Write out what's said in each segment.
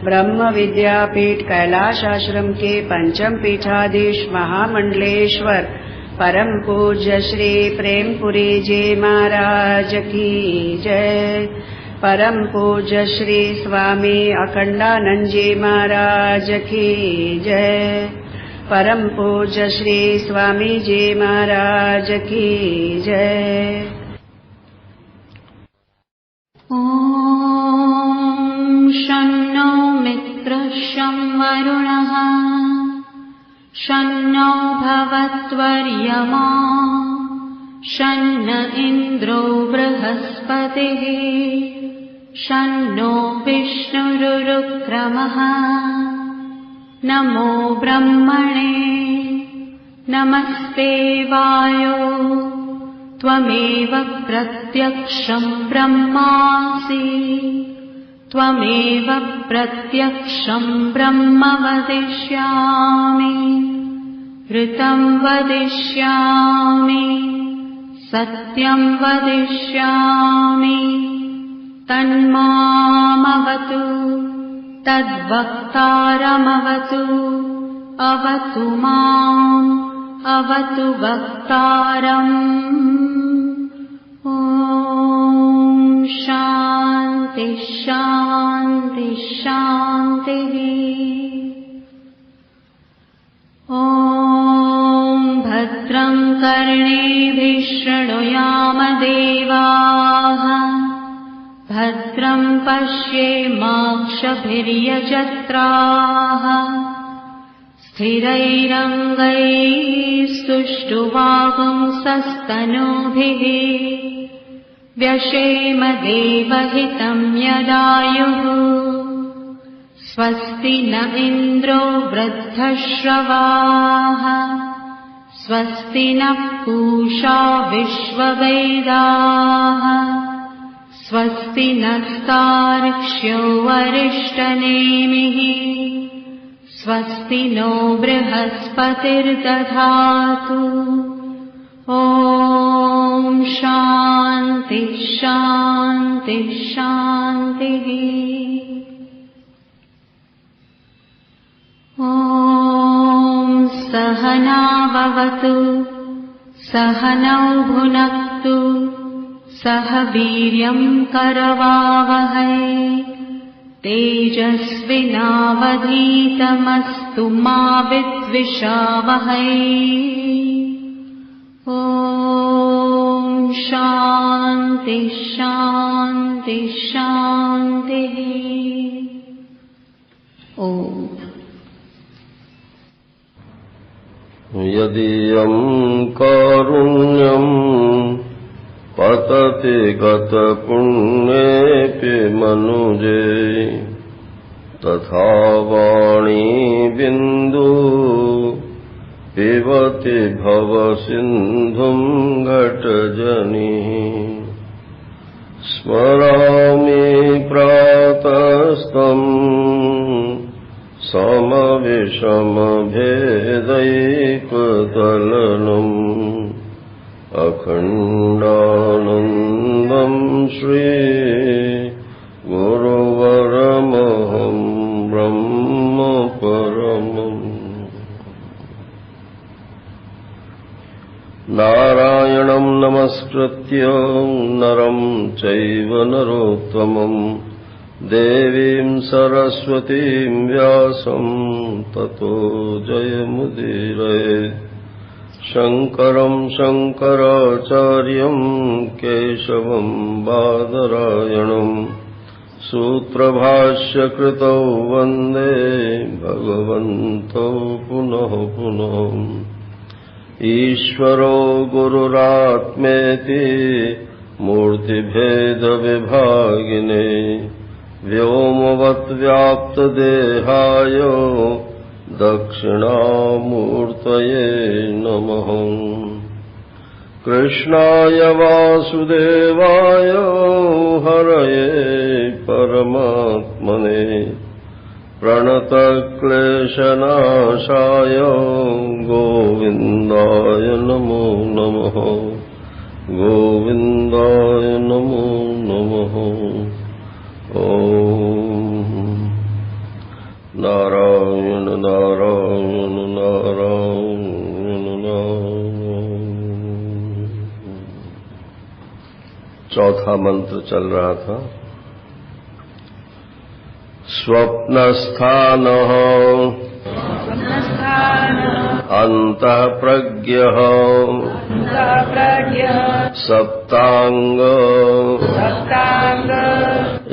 ब्रह्म विद्यापीठ कैलाश आश्रम के पंचम पीठाधीश महामंडलेश्वर परम पूज्य श्री प्रेमपुरी जी महाराज की जय। परम पूज्य श्री स्वामी अखंडानंद जी महाराज की जय। परम पूज्य श्री स्वामी जी महाराज की जय। ॐ शन्नो मित्रः शं वरुणः शन्नो भवत्वर्यमा शन्न इन्द्रो बृहस्पतिः शन्नो विष्णुरुक्रमः। नमो ब्रह्मणे नमस्ते वायो त्वमेव प्रत्यक्षं ब्रह्मासि त्वमेव प्रत्यक्षं ब्रह्म वदिष्यामि ऋतं वदिष्यामि सत्यं वदिष्यामि तन्मामवतु तद्वक्तारमवतु अवतु माम् अवतु वक्तारम्। ॐ शान्ति शान्ति शान्तिः। ॐ भद्रं कर्णेभिः शृणुयाम देवाः भद्रं पश्येमाक्षभिर्यजत्राः स्थिरैरङ्गैस्तुष्टुवागुंसस्तनूभिः व्यशेम देवहितं यदायुः। स्वस्ति न इन्द्रो वृद्धश्रवाः स्वस्ति नः पूषा विश्ववेदाः स्वस्ति नस्तार्क्ष्यो वरिष्ठनेमिः स्वस्ति नो बृहस्पतिर्दधातु। ॐ शान्ति शान्ति शान्तिः। ॐ सहनाववतु सहनौ भुनक्तु सह वीर्यं करवावहै तेजस्विनावधीतमस्तु मा विद्विषावहै। ॐ शान्ति शान्ति शान्तिः। ॐ यदीयं कारुण्यं पतति गतपुण्येऽपि मनुजे तथा वाणी बिन्दु पिबति भवसिन्धुं घटजनिः। स्मरामि प्रातस्तं समविषमभेदैकदलनम् अखण्डानन्दं श्री गुरुवरमहं ब्रह्म परमम्। नारायणं नमस्कृत्य नरं चैव नरोत्तमं देवीं सरस्वतीं व्यासं ततो जयमुदीरये। शङ्करं शङ्कराचार्यं केशवं बादरायणं सूत्रभाष्यकृतौ वन्दे भगवन्तौ पुनः पुनः। ईश्वरो गुरुरात्मेति मूर्तिभेदविभागिने व्योमवद्व्याप्तदेहाय दक्षिणामूर्तये नमः। कृष्णाय वासुदेवाय हरये परमात्मने प्रणतक्लेशनाशाय गोविन्दाय नमो नमः। गोविन्दाय नमो नमः। ॐ कथा मंत्र चल रहा था। स्वप्नस्थान अंतः प्रज्ञ सप्तांग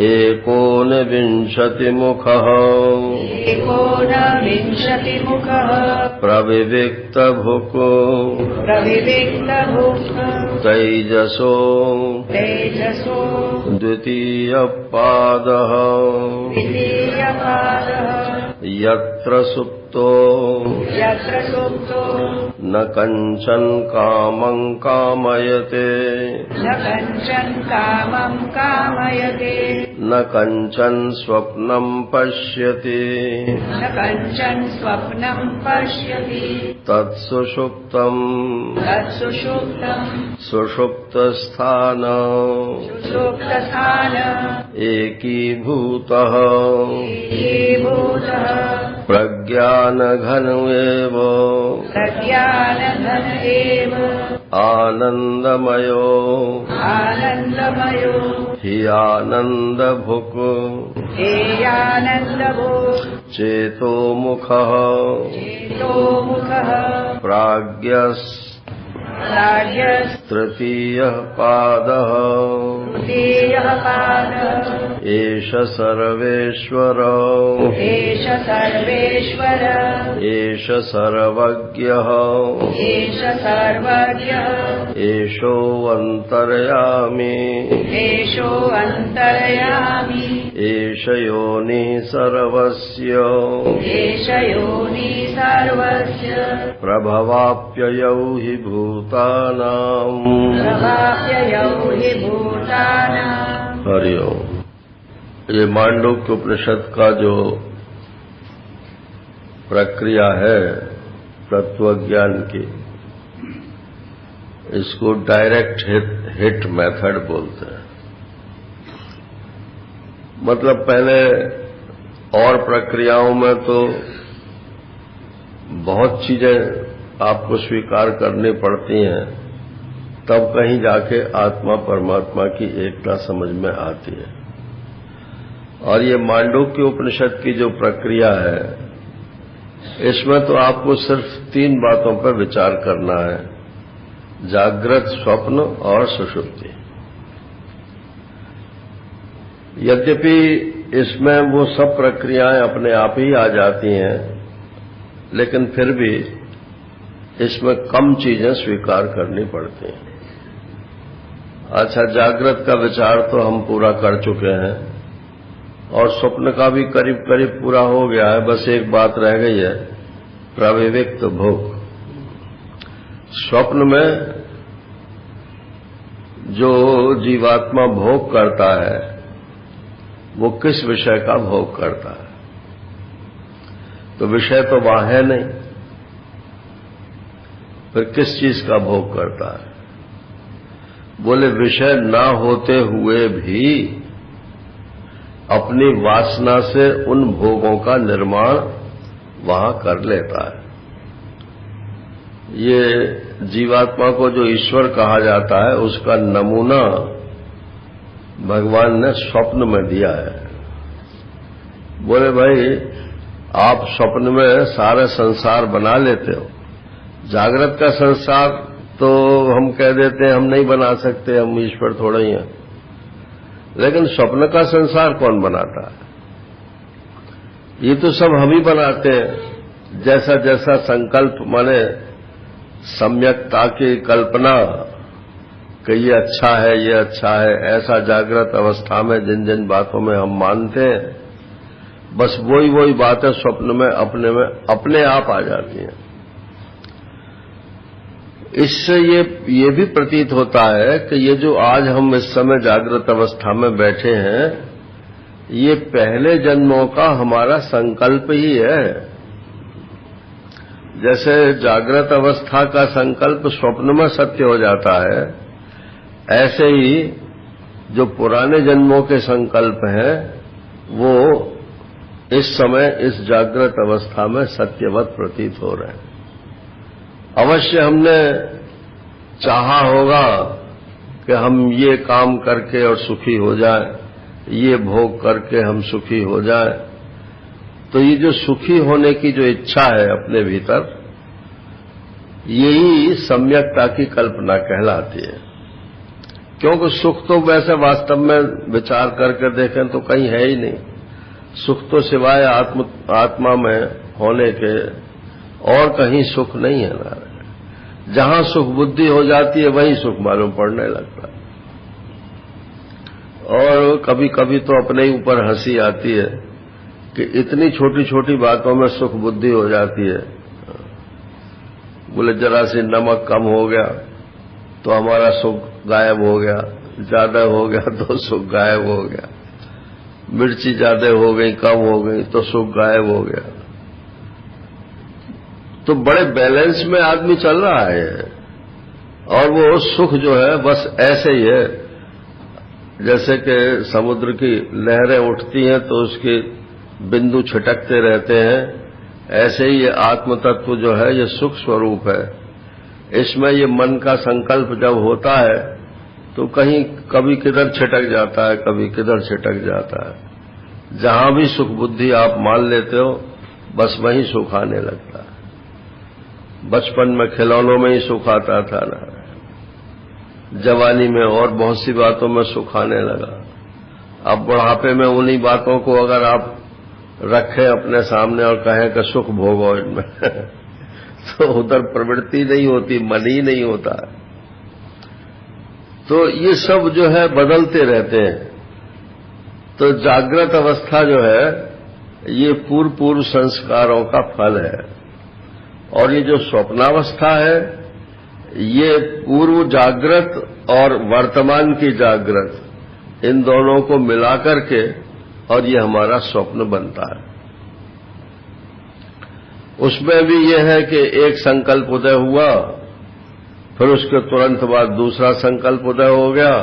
एकोनविंशतिमुखः प्रविविक्तभुक् तैजसो द्वितीयपादः यत्र सुप्तो न कंचन कामं कामयते न कंचन स्वप्नं पश्यति तत्सुषुप्तम् सुषुप्तस्थान एकीभूतः प्रज्ञानघनमेव आनन्दमयो हि आनन्दभुक् चेतोमुखः तृतीयः पादः एष सर्वेश्वर एष सर्वज्ञः एषोऽन्तर्यामी एष योनिः सर्वस्य प्रभवाप्ययौ हि भूतानाम् हरि ओम। ये मांडूक्य उपनिषद का जो प्रक्रिया है तत्वज्ञान की, इसको डायरेक्ट हिट मेथड बोलते हैं। मतलब पहले और प्रक्रियाओं में तो बहुत चीजें आपको स्वीकार करनी पड़ती हैं, तब कहीं जाके आत्मा परमात्मा की एकता समझ में आती है। और ये मांडूक्य उपनिषद की जो प्रक्रिया है, इसमें तो आपको सिर्फ 3 बातों पर विचार करना है: जागृत, स्वप्न और सुषुप्ति। यद्यपि इसमें वो सब प्रक्रियाएं अपने आप ही आ जाती हैं, लेकिन फिर भी इसमें कम चीजें स्वीकार करनी पड़ती हैं। अच्छा, जागृत का विचार तो हम पूरा कर चुके हैं और स्वप्न का भी करीब करीब पूरा हो गया है। बस एक बात रह गई है, प्रविविक्त भोग। स्वप्न में जो जीवात्मा भोग करता है, वो किस विषय का भोग करता है? तो विषय तो वहां है नहीं, फिर किस चीज का भोग करता है? बोले विषय ना होते हुए भी अपनी वासना से उन भोगों का निर्माण वहां कर लेता है। ये जीवात्मा को जो ईश्वर कहा जाता है, उसका नमूना भगवान ने स्वप्न में दिया है। बोले भाई, आप स्वप्न में सारा संसार बना लेते हो, जागृत का संसार तो हम कह देते हैं हम नहीं बना सकते, हम ईश्वर थोड़ा ही हैं। लेकिन स्वप्न का संसार कौन बनाता है? ये तो सब हम ही बनाते हैं। जैसा जैसा संकल्प, माने सम्यकता की कल्पना कि ये अच्छा है, ये अच्छा है, ऐसा जागृत अवस्था में जिन जिन बातों में हम मानते हैं, बस वही बातें स्वप्न में अपने आप आ जाती हैं। इससे ये भी प्रतीत होता है कि ये जो आज हम इस समय जागृत अवस्था में बैठे हैं, ये पहले जन्मों का हमारा संकल्प ही है। जैसे जागृत अवस्था का संकल्प स्वप्न में सत्य हो जाता है, ऐसे ही जो पुराने जन्मों के संकल्प हैं, वो इस समय इस जागृत अवस्था में सत्यवत प्रतीत हो रहे हैं। अवश्य हमने चाहा होगा कि हम ये काम करके और सुखी हो जाए, ये भोग करके हम सुखी हो जाए। तो ये जो सुखी होने की जो इच्छा है अपने भीतर, यही सम्यकता की कल्पना कहलाती है। क्योंकि सुख तो वैसे वास्तव में विचार करके देखें तो कहीं है ही नहीं। सुख तो सिवाय आत्मा में होने के और कहीं सुख नहीं है ना। जहां सुख बुद्धि हो जाती है वहीं सुख मालूम पड़ने लगता है। और कभी कभी तो अपने ही ऊपर हंसी आती है कि इतनी छोटी छोटी बातों में सुख बुद्धि हो जाती है। बोले जरा सी नमक कम हो गया तो हमारा सुख गायब हो गया, ज्यादा हो गया तो सुख गायब हो गया, मिर्ची ज्यादा हो गई कम हो गई तो सुख गायब हो गया। तो बड़े बैलेंस में आदमी चल रहा है और वो सुख जो है बस ऐसे ही है जैसे कि समुद्र की लहरें उठती हैं तो उसके बिंदु छिटकते रहते हैं। ऐसे ही ये आत्म तत्व जो है ये सुख स्वरूप है। इसमें ये मन का संकल्प जब होता है तो कहीं कभी किधर छिटक जाता है, कभी किधर छिटक जाता है। जहां भी सुख बुद्धि आप मान लेते हो बस वहीं सुख आने लगता है। बचपन में खिलौनों में ही सुख आता था ना, जवानी में और बहुत सी बातों में सुख आने लगा। अब बुढ़ापे में उन्हीं बातों को अगर आप रखें अपने सामने और कहें कि सुख भोगो इनमें तो उधर प्रवृत्ति नहीं होती, मन ही नहीं होता है। तो ये सब जो है बदलते रहते हैं। तो जागृत अवस्था जो है ये पूर्व संस्कारों का फल है और ये जो स्वप्नावस्था है ये पूर्व जागृत और वर्तमान की जागृत इन दोनों को मिलाकर के और ये हमारा स्वप्न बनता है। उसमें भी ये है कि एक संकल्प उदय हुआ, फिर उसके तुरंत बाद दूसरा संकल्प उदय हो गया,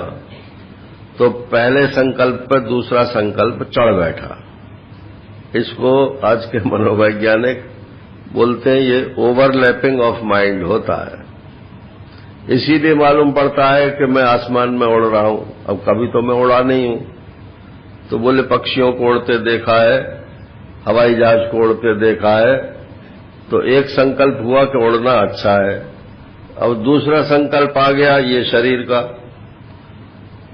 तो पहले संकल्प पर दूसरा संकल्प चढ़ बैठा। इसको आज के मनोवैज्ञानिक बोलते हैं ये ओवरलैपिंग ऑफ माइंड होता है। इसीलिए मालूम पड़ता है कि मैं आसमान में उड़ रहा हूं। अब कभी तो मैं उड़ा नहीं हूं, तो बोले पक्षियों को उड़ते देखा है, हवाई जहाज को उड़ते देखा है, तो एक संकल्प हुआ कि उड़ना अच्छा है। अब दूसरा संकल्प आ गया ये शरीर का,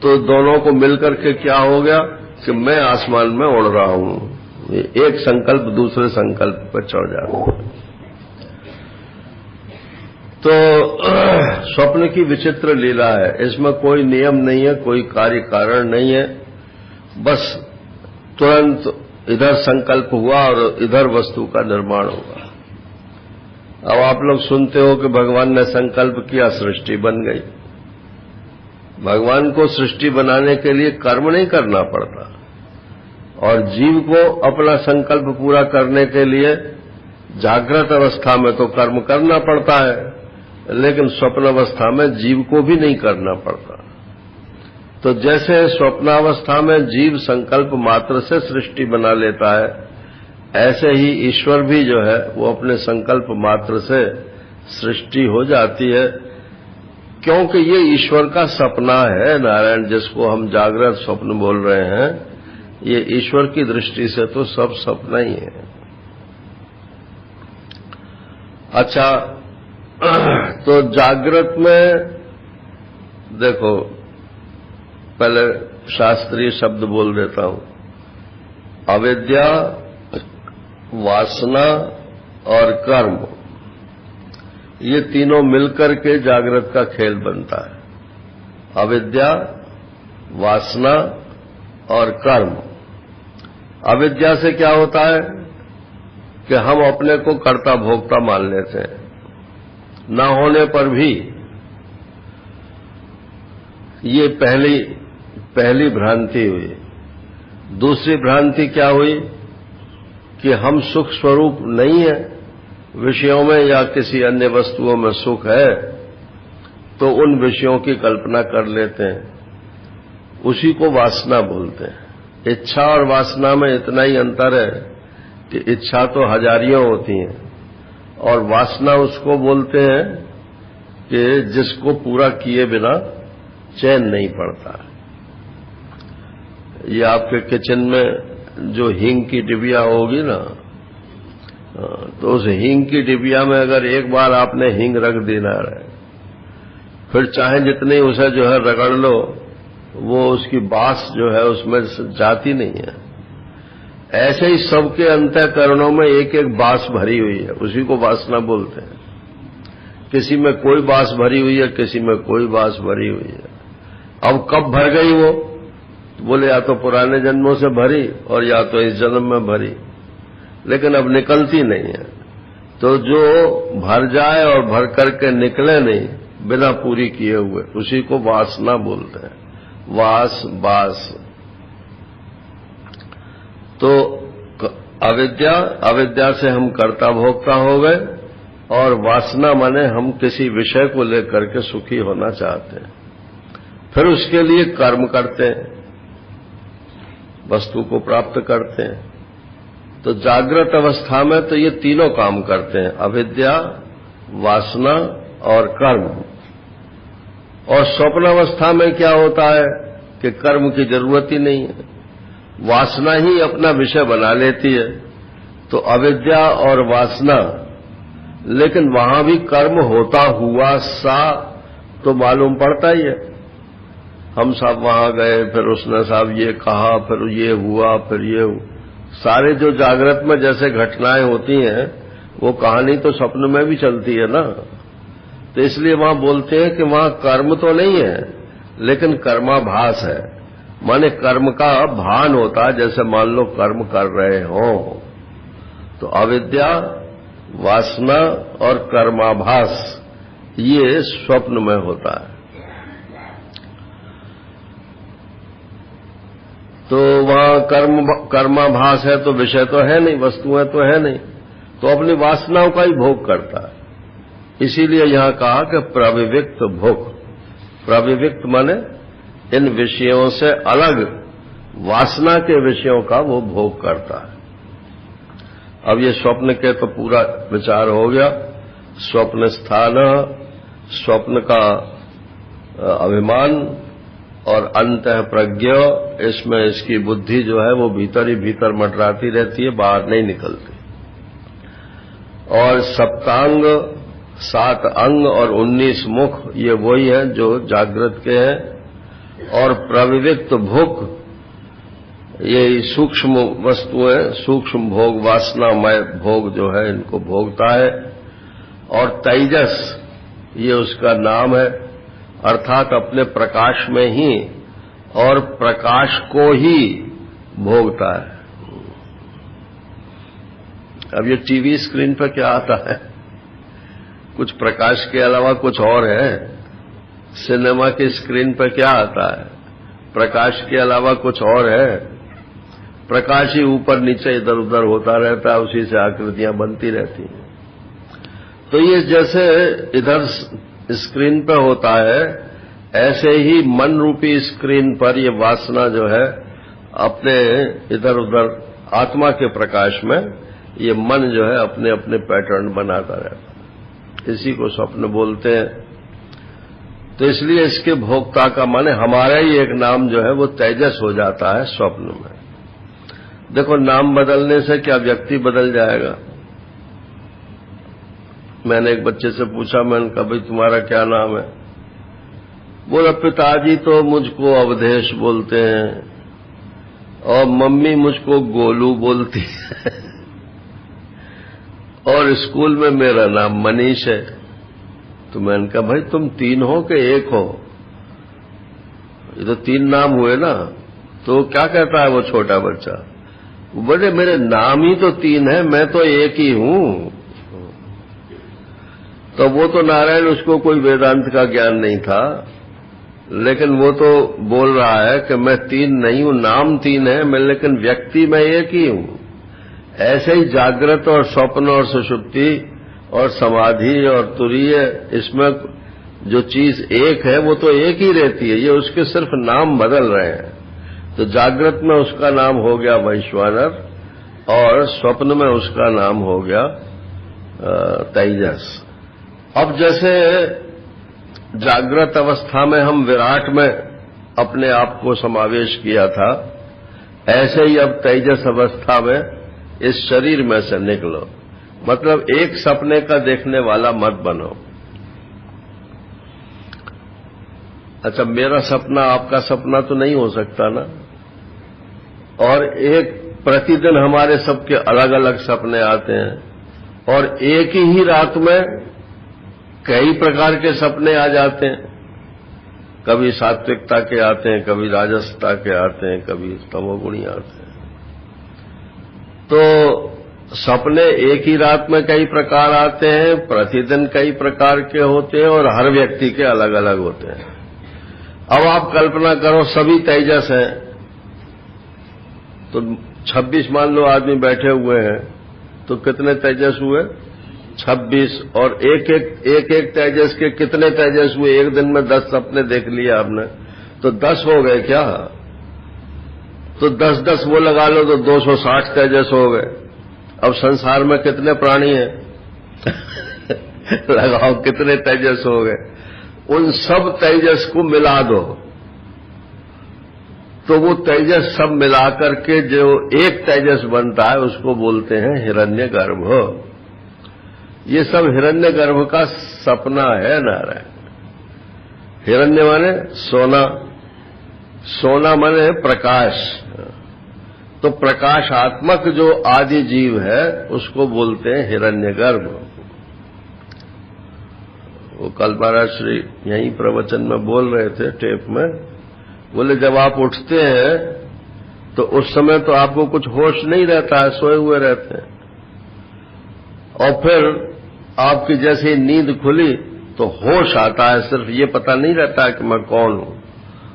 तो दोनों को मिलकर के क्या हो गया कि मैं आसमान में उड़ रहा हूं। एक संकल्प दूसरे संकल्प पर चढ़ जाता है। तो स्वप्न की विचित्र लीला है। इसमें कोई नियम नहीं है, कोई कार्य कारण नहीं है। बस तुरंत इधर संकल्प हुआ और इधर वस्तु का निर्माण हुआ। अब आप लोग सुनते हो कि भगवान ने संकल्प किया, सृष्टि बन गई। भगवान को सृष्टि बनाने के लिए कर्म नहीं करना पड़ता और जीव को अपना संकल्प पूरा करने के लिए जागृत अवस्था में तो कर्म करना पड़ता है, लेकिन स्वप्न अवस्था में जीव को भी नहीं करना पड़ता। तो जैसे स्वप्नावस्था में जीव संकल्प मात्र से सृष्टि बना लेता है, ऐसे ही ईश्वर भी जो है वो अपने संकल्प मात्र से सृष्टि हो जाती है। क्योंकि ये ईश्वर का सपना है। नारायण जिसको हम जागृत स्वप्न बोल रहे हैं, ये ईश्वर की दृष्टि से तो सब सपना ही है। अच्छा, तो जागृत में देखो, पहले शास्त्रीय शब्द बोल देता हूं। अविद्या, वासना और कर्म, ये तीनों मिलकर के जागृत का खेल बनता है। अविद्या, वासना और कर्म। अविद्या से क्या होता है कि हम अपने को कर्ता भोक्ता मान लेते हैं, न होने पर भी। ये पहली भ्रांति हुई। दूसरी भ्रांति क्या हुई कि हम सुख स्वरूप नहीं है, विषयों में या किसी अन्य वस्तुओं में सुख है, तो उन विषयों की कल्पना कर लेते हैं। उसी को वासना बोलते हैं। इच्छा और वासना में इतना ही अंतर है कि इच्छा तो हजारियों होती हैं और वासना उसको बोलते हैं कि जिसको पूरा किए बिना चैन नहीं पड़ता। ये आपके किचन में जो हींग की डिबिया होगी ना, तो उस हींग की डिबिया में अगर एक बार आपने हींग रख दी ना रहे, फिर चाहे जितनी उसे जो है रगड़ लो, वो उसकी बास जो है उसमें जाती नहीं है। ऐसे ही सबके अंतःकरणों में एक एक बास भरी हुई है, उसी को वासना बोलते हैं। किसी में कोई बास भरी हुई है, किसी में कोई बास भरी हुई है। अब कब भर गई वो? बोले या तो पुराने जन्मों से भरी और या तो इस जन्म में भरी, लेकिन अब निकलती नहीं है। तो जो भर जाए और भर करके निकले नहीं बिना पूरी किए हुए, उसी को वासना बोलते हैं। वास बास। तो अविद्या से हम कर्ता भोक्ता हो गए, और वासना माने हम किसी विषय को लेकर के सुखी होना चाहते हैं, फिर उसके लिए कर्म करते हैं, वस्तु को प्राप्त करते हैं। तो जागृत अवस्था में तो ये तीनों काम करते हैं, अविद्या, वासना और कर्म। और स्वप्न अवस्था में क्या होता है कि कर्म की जरूरत ही नहीं है, वासना ही अपना विषय बना लेती है। तो अविद्या और वासना, लेकिन वहां भी कर्म होता हुआ सा तो मालूम पड़ता ही है। हम सब वहां गए, फिर उसने साहब ये कहा, फिर ये हुआ, फिर ये हुआ। सारे जो जागृत में जैसे घटनाएं होती हैं, वो कहानी तो स्वप्न में भी चलती है ना। तो इसलिए वहां बोलते हैं कि वहां कर्म तो नहीं है, लेकिन कर्माभास है। माने कर्म का भान होता है, जैसे मान लो कर्म कर रहे हो। तो अविद्या, वासना और कर्माभास ये स्वप्न में होता है। तो वहां कर्माभास है तो विषय तो है नहीं, वस्तुएं तो है नहीं, तो अपनी वासनाओं का ही भोग करता है। इसीलिए यहां कहा कि प्रविविक्त भोग। प्रविविक्त माने इन विषयों से अलग वासना के विषयों का वो भोग करता है। अब ये स्वप्न के तो पूरा विचार हो गया। स्वप्न स्थान, स्वप्न का अभिमान और अंतः प्रज्ञ, इसमें इसकी बुद्धि जो है वो भीतर ही भीतर मंडराती रहती है, बाहर नहीं निकलती। और सप्तांग, 7 अंग और 19 मुख, ये वही है जो जागृत के हैं। और प्रविविक्त भोग, ये सूक्ष्म वस्तुएं, सूक्ष्म भोग, वासनामय भोग जो है, इनको भोगता है। और तेजस, ये उसका नाम है, अर्थात अपने प्रकाश में ही और प्रकाश को ही भोगता है। अब ये टीवी स्क्रीन पर क्या आता है? कुछ प्रकाश के अलावा कुछ और है। सिनेमा की स्क्रीन पर क्या आता है? प्रकाश के अलावा कुछ और है। प्रकाश ही ऊपर नीचे इधर उधर होता रहता है, उसी से आकृतियां बनती रहती हैं। तो ये जैसे इधर स्क्रीन पर होता है, ऐसे ही मन रूपी स्क्रीन पर ये वासना जो है अपने इधर उधर आत्मा के प्रकाश में ये मन जो है अपने अपने पैटर्न बनाता रहता है। इसी को स्वप्न बोलते हैं। तो इसलिए इसके भोक्ता का माने हमारा ही एक नाम जो है वो तेजस हो जाता है स्वप्न में। देखो, नाम बदलने से क्या व्यक्ति बदल जाएगा? मैंने एक बच्चे से पूछा, मैंने कहा भाई तुम्हारा क्या नाम है? बोला पिताजी तो मुझको अवधेश बोलते हैं और मम्मी मुझको गोलू बोलती है और स्कूल में मेरा नाम मनीष है। तो मैंने कहा भाई तुम 3 हो कि 1 हो? ये तो 3 नाम हुए ना। तो क्या कहता है वो छोटा बच्चा? बोले मेरे नाम ही तो 3 है, मैं तो 1 ही हूं। तो वो तो नारायण, उसको कोई वेदांत का ज्ञान नहीं था, लेकिन वो तो बोल रहा है कि मैं 3 नहीं हूं, नाम 3 है मैं, लेकिन व्यक्ति मैं 1 ही हूं। ऐसे ही जागृत और स्वप्न और सुषुप्ति और समाधि और तुरीय, इसमें जो चीज एक है वो तो एक ही रहती है, ये उसके सिर्फ नाम बदल रहे हैं। तो जागृत में उसका नाम हो गया वैश्वानर और स्वप्न में उसका नाम हो गया तेजस। अब जैसे जागृत अवस्था में हम विराट में अपने आप को समावेश किया था, ऐसे ही अब तेजस अवस्था में इस शरीर में से निकलो। मतलब एक सपने का देखने वाला मत बनो। अच्छा, मेरा सपना आपका सपना तो नहीं हो सकता ना, और एक प्रतिदिन हमारे सबके अलग अलग सपने आते हैं, और एक ही रात में कई प्रकार के सपने आ जाते हैं। कभी सात्विकता के आते हैं, कभी राजसता के आते हैं, कभी तमोगुणी आते हैं। तो सपने एक ही रात में कई प्रकार आते हैं, प्रतिदिन कई प्रकार के होते हैं, और हर व्यक्ति के अलग अलग होते हैं। अब आप कल्पना करो, सभी तेजस हैं, तो 26 मान लो आदमी बैठे हुए हैं, तो कितने तेजस हुए? 26। और एक एक तेजस के कितने तेजस हुए? एक दिन में 10 सपने देख लिए आपने, तो 10 हो गए क्या? तो 10 वो लगा लो तो 260 तेजस हो गए। अब संसार में कितने प्राणी हैं? लगाओ कितने तेजस हो गए। उन सब तेजस को मिला दो तो वो तेजस सब मिलाकर के जो एक तेजस बनता है उसको बोलते हैं हिरण्यगर्भ। ये सब हिरण्यगर्भ का सपना है नारायण। हिरण्य माने सोना, सोना माने प्रकाश। तो प्रकाशात्मक जो आदि जीव है उसको बोलते हैं हिरण्यगर्भ। वो कल महाराज श्री यहीं प्रवचन में बोल रहे थे टेप में, बोले जब आप उठते हैं तो उस समय तो आपको कुछ होश नहीं रहता है, सोए हुए रहते हैं, और फिर आपकी जैसे नींद खुली तो होश आता है, सिर्फ ये पता नहीं रहता है कि मैं कौन हूं।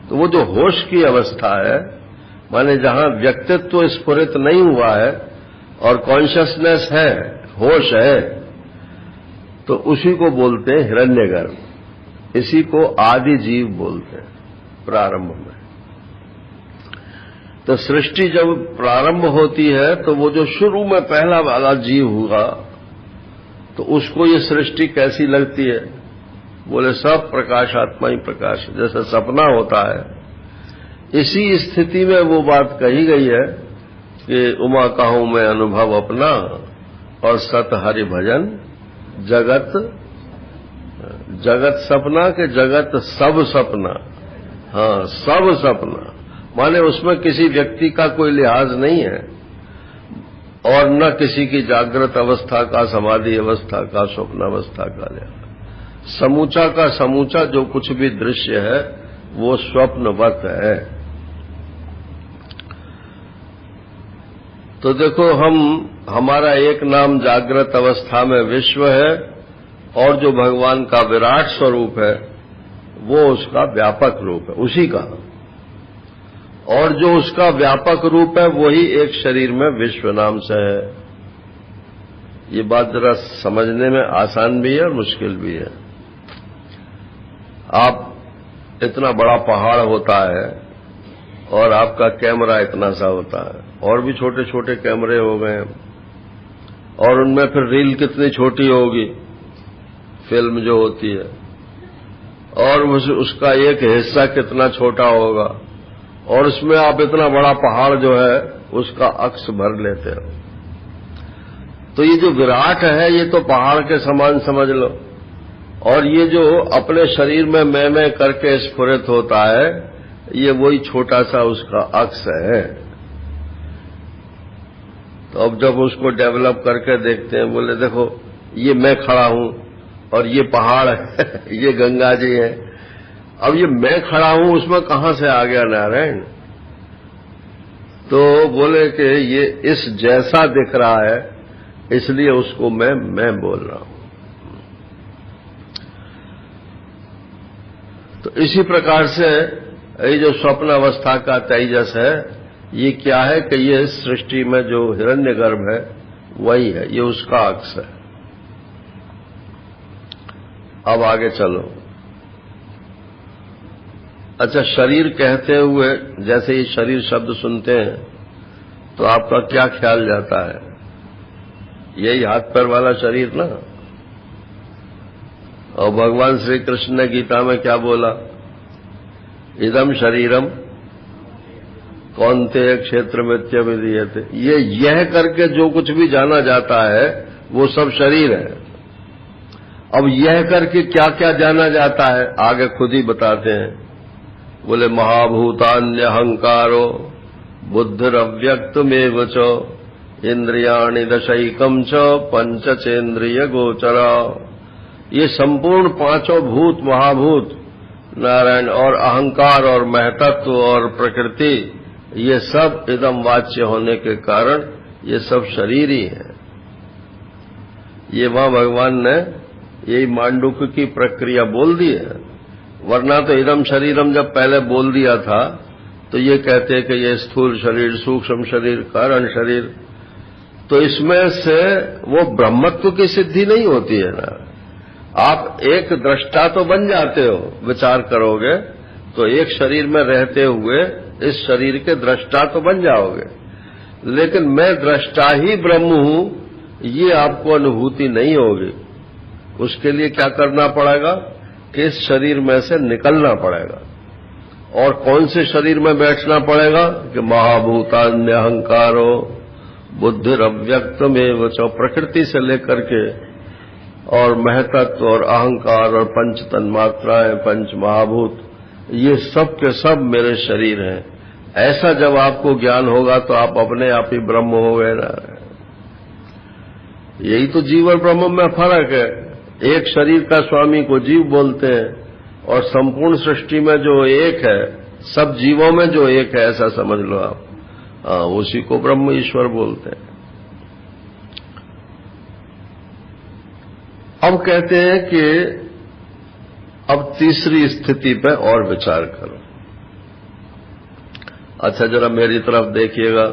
तो वो जो होश की अवस्था है, माने जहां व्यक्तित्व स्फुरित नहीं हुआ है और कॉन्शियसनेस है, होश है, तो उसी को बोलते हैं हिरण्यगर्भ। इसी को आदि जीव बोलते हैं प्रारंभ में। तो सृष्टि जब प्रारंभ होती है तो वो जो शुरू में पहला वाला जीव हुआ तो उसको ये सृष्टि कैसी लगती है? बोले सब प्रकाशात्मा ही प्रकाश, जैसे सपना होता है। इसी स्थिति में वो बात कही गई है कि उमा कहूं मैं अनुभव अपना, और सत हरि भजन जगत जगत सपना के जगत सब सपना। हाँ, सब सपना माने उसमें किसी व्यक्ति का कोई लिहाज नहीं है, और न किसी की जागृत अवस्था का, समाधि अवस्था का, स्वप्न अवस्था का लिहाज। समूचा का समूचा जो कुछ भी दृश्य है वो स्वप्नवत है। तो देखो, हमारा एक नाम जागृत अवस्था में विश्व है, और जो भगवान का विराट स्वरूप है वो उसका व्यापक रूप है, उसी का। और जो उसका व्यापक रूप है वही एक शरीर में विश्व नाम से है। ये बात जरा समझने में आसान भी है और मुश्किल भी है। आप इतना बड़ा पहाड़ होता है और आपका कैमरा इतना सा होता है, और भी छोटे छोटे कैमरे हो गए, और उनमें फिर रील कितनी छोटी होगी, फिल्म जो होती है, और उसका एक हिस्सा कितना छोटा होगा, और उसमें आप इतना बड़ा पहाड़ जो है उसका अक्स भर लेते हो। तो ये जो विराट है ये तो पहाड़ के समान समझ लो, और ये जो अपने शरीर में मैं करके स्फुरित होता है ये वही छोटा सा उसका अक्स है। तो अब जब उसको डेवलप करके देखते हैं, बोले देखो ये मैं खड़ा हूं और ये पहाड़ है, ये गंगा जी है। अब ये मैं खड़ा हूं उसमें कहां से आ गया नारायण? तो बोले कि ये इस जैसा दिख रहा है इसलिए उसको मैं बोल रहा हूं। तो इसी प्रकार से ये जो स्वप्न अवस्था का तेजस है ये क्या है कि ये सृष्टि में जो हिरण्यगर्भ है वही है, ये उसका अक्स है। अब आगे चलो। अच्छा, शरीर कहते हुए जैसे ये शरीर शब्द सुनते हैं तो आपका क्या ख्याल जाता है? यही हाथ पैर वाला शरीर ना? और भगवान श्री कृष्ण ने गीता में क्या बोला? इदम शरीरम कौन्तेय क्षेत्र मिथ्या विधीयते। ये यह करके जो कुछ भी जाना जाता है वो सब शरीर है। अब यह करके क्या क्या जाना जाता है आगे खुद ही बताते हैं। बोले महाभूतान्यहंकारो बुद्धिरव्यक्तमेव च इंद्रियाणि दशैकम च पंचचेन्द्रिय गोचरा। ये संपूर्ण पांचों भूत, महाभूत, नारायण और अहंकार और महतत्व और प्रकृति, ये सब इदम वाच्य होने के कारण ये सब शरीर ही है। ये वहां भगवान ने यही मांडुक्य की प्रक्रिया बोल दी है। वरना तो इदम शरीरम जब पहले बोल दिया था तो ये कहते कि ये स्थूल शरीर, सूक्ष्म शरीर, कारण शरीर, तो इसमें से वो ब्रह्मत्व की सिद्धि नहीं होती है ना। आप एक दृष्टा तो बन जाते हो, विचार करोगे तो एक शरीर में रहते हुए इस शरीर के दृष्टा तो बन जाओगे, लेकिन मैं दृष्टा ही ब्रह्म हूं ये आपको अनुभूति नहीं होगी। उसके लिए क्या करना पड़ेगा कि इस शरीर में से निकलना पड़ेगा। और कौन से शरीर में बैठना पड़ेगा कि महाभूतान्यहंकारो बुद्धिरव्यक्तमेव च, प्रकृति से लेकर के और महतत्व और अहंकार और पंच तन्मात्राएं, पंच महाभूत, ये सब के सब मेरे शरीर हैं। ऐसा जब आपको ज्ञान होगा तो आप अपने आप ही ब्रह्म हो गए ना। यही तो जीव और ब्रह्म में फर्क है। एक शरीर का स्वामी को जीव बोलते हैं और संपूर्ण सृष्टि में जो एक है, सब जीवों में जो एक है, ऐसा समझ लो आप। उसी को ब्रह्म ईश्वर बोलते हैं। अब कहते हैं कि अब तीसरी स्थिति पे और विचार करो। अच्छा जरा मेरी तरफ देखिएगा,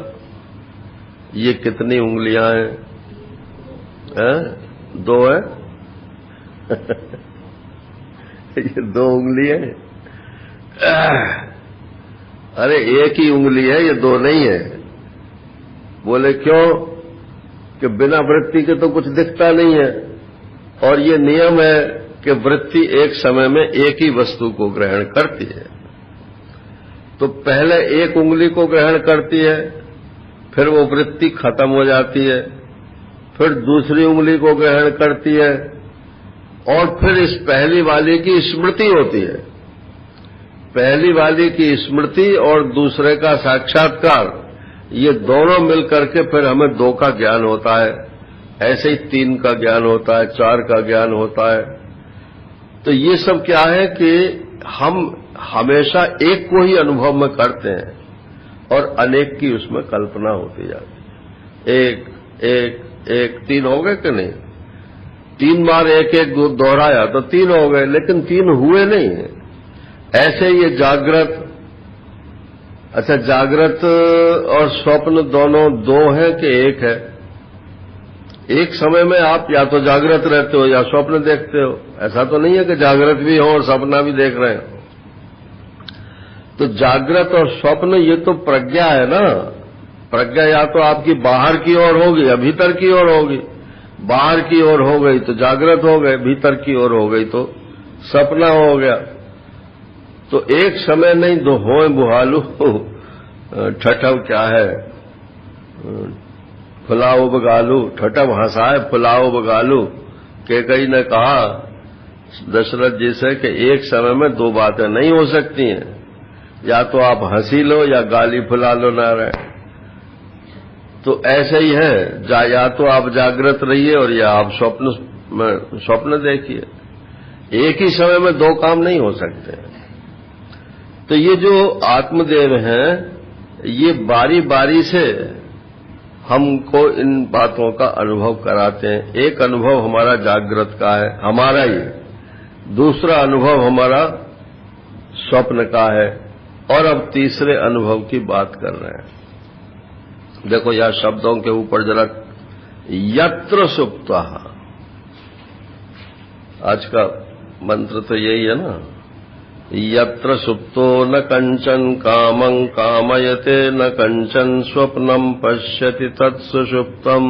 ये कितनी उंगलियां हैं? दो है? ये दो उंगली है? अरे एक ही उंगली है, ये दो नहीं है। बोले क्यों? कि बिना वृत्ति के तो कुछ दिखता नहीं है, और ये नियम है कि वृत्ति एक समय में एक ही वस्तु को ग्रहण करती है। तो पहले एक उंगली को ग्रहण करती है, फिर वो वृत्ति खत्म हो जाती है, फिर दूसरी उंगली को ग्रहण करती है, और फिर इस पहली वाली की स्मृति होती है। पहली वाली की स्मृति और दूसरे का साक्षात्कार, ये दोनों मिलकर के फिर हमें दो का ज्ञान होता है। ऐसे ही तीन का ज्ञान होता है, चार का ज्ञान होता है। तो ये सब क्या है कि हम हमेशा एक को ही अनुभव में करते हैं और अनेक की उसमें कल्पना होती जाती है। एक एक एक तीन हो गए कि नहीं? तीन बार एक एक दोहराया तो तीन हो गए, लेकिन तीन हुए नहीं। ऐसे ये जागृत, अच्छा जागृत और स्वप्न दोनों दो हैं कि एक है? एक समय में आप या तो जागृत रहते हो या स्वप्न देखते हो। ऐसा तो नहीं है कि जागृत भी हो और सपना भी देख रहे हो। तो जागृत और स्वप्न ये तो प्रज्ञा है ना। प्रज्ञा या तो आपकी बाहर की ओर होगी या भीतर की ओर होगी। बाहर की ओर हो गई तो जागृत हो गए, भीतर की ओर हो गई तो सपना हो गया। तो एक समय नहीं दो होए बुहालू ठठव क्या है, फुलाओ बगालू, ठठव हंसाए फुलाओ बगालू। कैकेयी ने कहा दशरथ जी से कि एक समय में दो बातें नहीं हो सकती हैं, या तो आप हंसी लो या गाली फुला लो नारायण। तो ऐसे ही है, या तो आप जागृत रहिए और या आप स्वप्न देखिए। एक ही समय में दो काम नहीं हो सकते। तो ये जो आत्मदेव हैं, ये बारी बारी से हमको इन बातों का अनुभव कराते हैं। एक अनुभव हमारा जागृत का है, हमारा ही। दूसरा अनुभव हमारा स्वप्न का है, और अब तीसरे अनुभव की बात कर रहे हैं। देखो यह शब्दों के ऊपर जरा, यत्र सुप्तः, आज का मंत्र तो यही है ना, यत्र सुप्तो न कंचन कामं कामयते न कंचन स्वप्नम पश्यति तत्सुषुप्तम।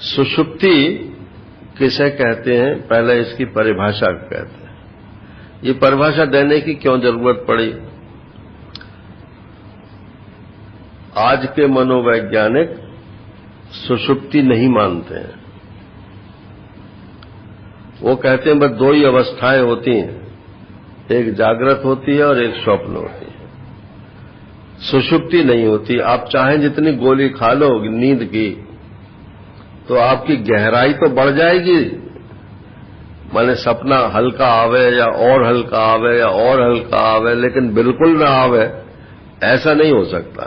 सुषुप्ति किसे कहते हैं, पहले इसकी परिभाषा कहते हैं। ये परिभाषा देने की क्यों जरूरत पड़ी? आज के मनोवैज्ञानिक सुषुप्ति नहीं मानते हैं। वो कहते हैं बस दो ही अवस्थाएं होती हैं, एक जागृत होती है और एक स्वप्न होती है, सुषुप्ति नहीं होती। आप चाहें जितनी गोली खा लो नींद की, तो आपकी गहराई तो बढ़ जाएगी, माने सपना हल्का आवे या और हल्का आवे या और हल्का आवे, लेकिन बिल्कुल ना आवे, ऐसा नहीं हो सकता।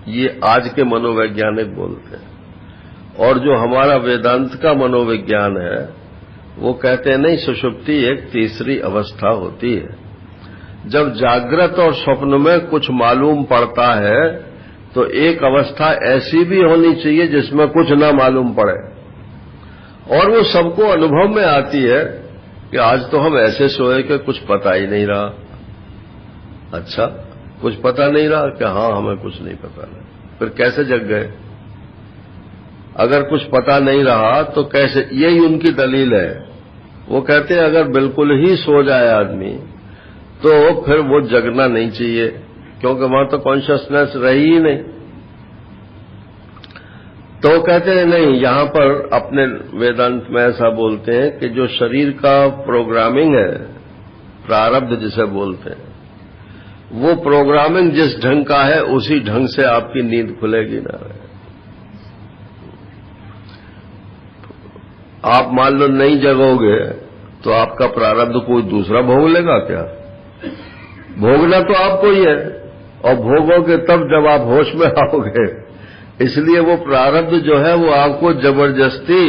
ये आज के मनोवैज्ञानिक बोलते हैं। और जो हमारा वेदांत का मनोविज्ञान है वो कहते हैं नहीं, सुषुप्ति एक तीसरी अवस्था होती है। जब जागृत और स्वप्न में कुछ मालूम पड़ता है तो एक अवस्था ऐसी भी होनी चाहिए जिसमें कुछ ना मालूम पड़े, और वो सबको अनुभव में आती है कि आज तो हम ऐसे सोए कि कुछ पता ही नहीं रहा। अच्छा, कुछ पता नहीं रहा कि हाँ हमें कुछ नहीं पता नहीं, फिर कैसे जग गए? अगर कुछ पता नहीं रहा तो कैसे? यही उनकी दलील है। वो कहते हैं अगर बिल्कुल ही सो जाए आदमी तो फिर वो जगना नहीं चाहिए, क्योंकि वहां तो कॉन्शियसनेस रही ही नहीं। तो कहते हैं नहीं, यहां पर अपने वेदांत में ऐसा बोलते हैं कि जो शरीर का प्रोग्रामिंग है, प्रारब्ध जिसे बोलते हैं, वो प्रोग्रामिंग जिस ढंग का है उसी ढंग से आपकी नींद खुलेगी ना। आप मान लो नहीं जगोगे तो आपका प्रारब्ध कोई दूसरा भोग लेगा क्या? भोगना तो आपको ही है, और भोगोगे तब जब आप होश में आओगे। इसलिए वो प्रारब्ध जो है वो आपको जबरदस्ती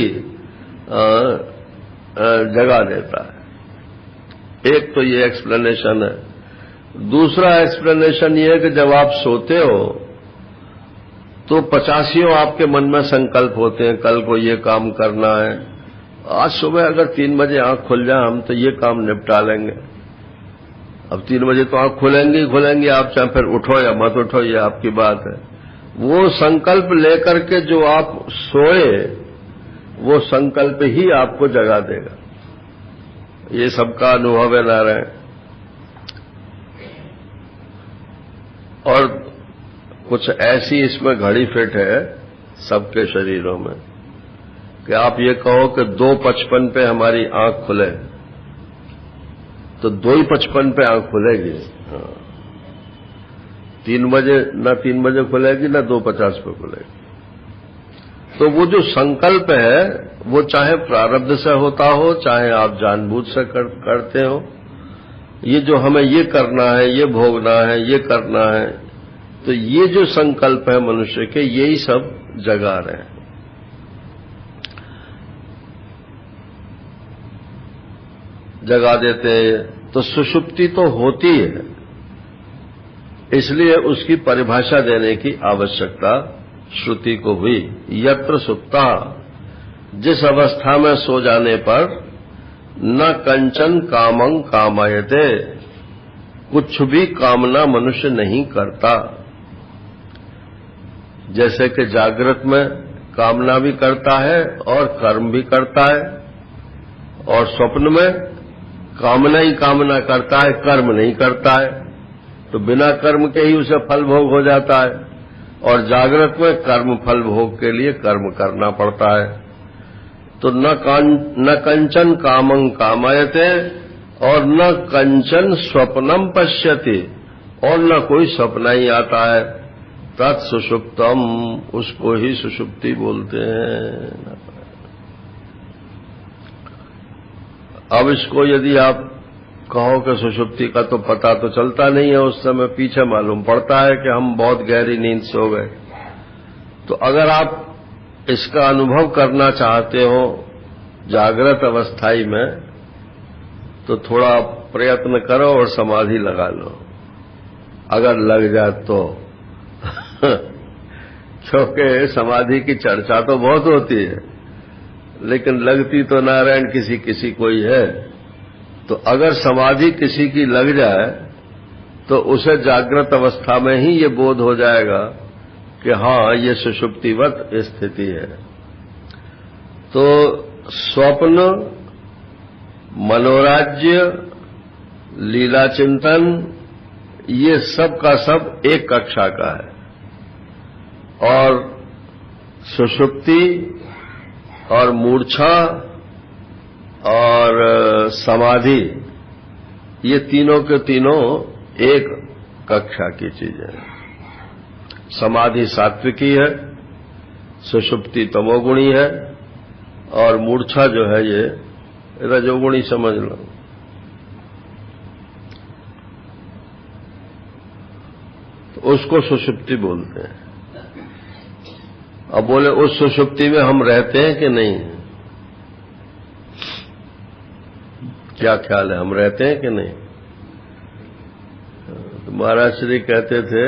जगा देता है। एक तो ये एक्सप्लेनेशन है। दूसरा एक्सप्लेनेशन ये है कि जब आप सोते हो तो 85 आपके मन में संकल्प होते हैं, कल को ये काम करना है। आज सुबह अगर 3 बजे आंख खुल जाए हम तो ये काम निपटा लेंगे। अब 3 बजे तो आंख खुलेंगी ही खुलेंगी, आप चाहे फिर उठो या मत उठो, ये आपकी बात है। वो संकल्प लेकर के जो आप सोए, वो संकल्प ही आपको जगा देगा। ये सबका अनुभव है नारायण। और कुछ ऐसी इसमें घड़ी फिट है सबके शरीरों में कि आप ये कहो कि 2:55 पे हमारी आंख खुले तो 2:55 पे आंख खुलेगी। 3 बजे ना 3 बजे खुलेगी ना 2:50 पे खुलेगी। तो वो जो संकल्प है वो चाहे प्रारब्ध से होता हो, चाहे आप जानबूझ से करते हो, ये जो हमें ये करना है, ये भोगना है, ये करना है, तो ये जो संकल्प है मनुष्य के, यही सब जगा रहे हैं। जगा देते हैं। तो सुषुप्ति तो होती है, इसलिए उसकी परिभाषा देने की आवश्यकता श्रुति को हुई। यत्र सुप्ता, जिस अवस्था में सो जाने पर न कंचन कामं कामयते, कुछ भी कामना मनुष्य नहीं करता। जैसे कि जागृत में कामना भी करता है और कर्म भी करता है, और स्वप्न में कामना ही कामना करता है, कर्म नहीं करता है, तो बिना कर्म के ही उसे फल भोग हो जाता है। और जागृत में कर्म फल भोग के लिए कर्म करना पड़ता है। तो न कंचन कामं कामयते और न कंचन स्वप्नम पश्यति, और न कोई सपना ही आता है। तत्सुषुप्तम, उसको ही सुषुप्ति बोलते हैं। अब इसको यदि आप कहो कि सुषुप्ति का तो पता तो चलता नहीं है, उस समय पीछे मालूम पड़ता है कि हम बहुत गहरी नींद सो गए। तो अगर आप इसका अनुभव करना चाहते हो जागृत अवस्थाई में, तो थोड़ा प्रयत्न करो और समाधि लगा लो, अगर लग जाए तो। क्योंकि समाधि की चर्चा तो बहुत होती है, लेकिन लगती तो नारायण किसी किसी को ही है। तो अगर समाधि किसी की लग जाए तो उसे जागृत अवस्था में ही ये बोध हो जाएगा कि हाँ, ये सुषुप्तिवत स्थिति है। तो स्वप्न, मनोराज्य, लीला चिंतन, ये सब का सब एक कक्षा का है। और सुषुप्ति और मूर्छा और समाधि, ये तीनों के तीनों एक कक्षा की चीजें हैं। समाधि सात्विकी है, सुषुप्ति तमोगुणी है, और मूर्छा जो है ये रजोगुणी समझ लो। तो उसको सुषुप्ति बोलते हैं। अब बोले उस सुषुप्ति में हम रहते हैं कि नहीं, क्या ख्याल है, हम रहते हैं कि नहीं? तो महाराज श्री कहते थे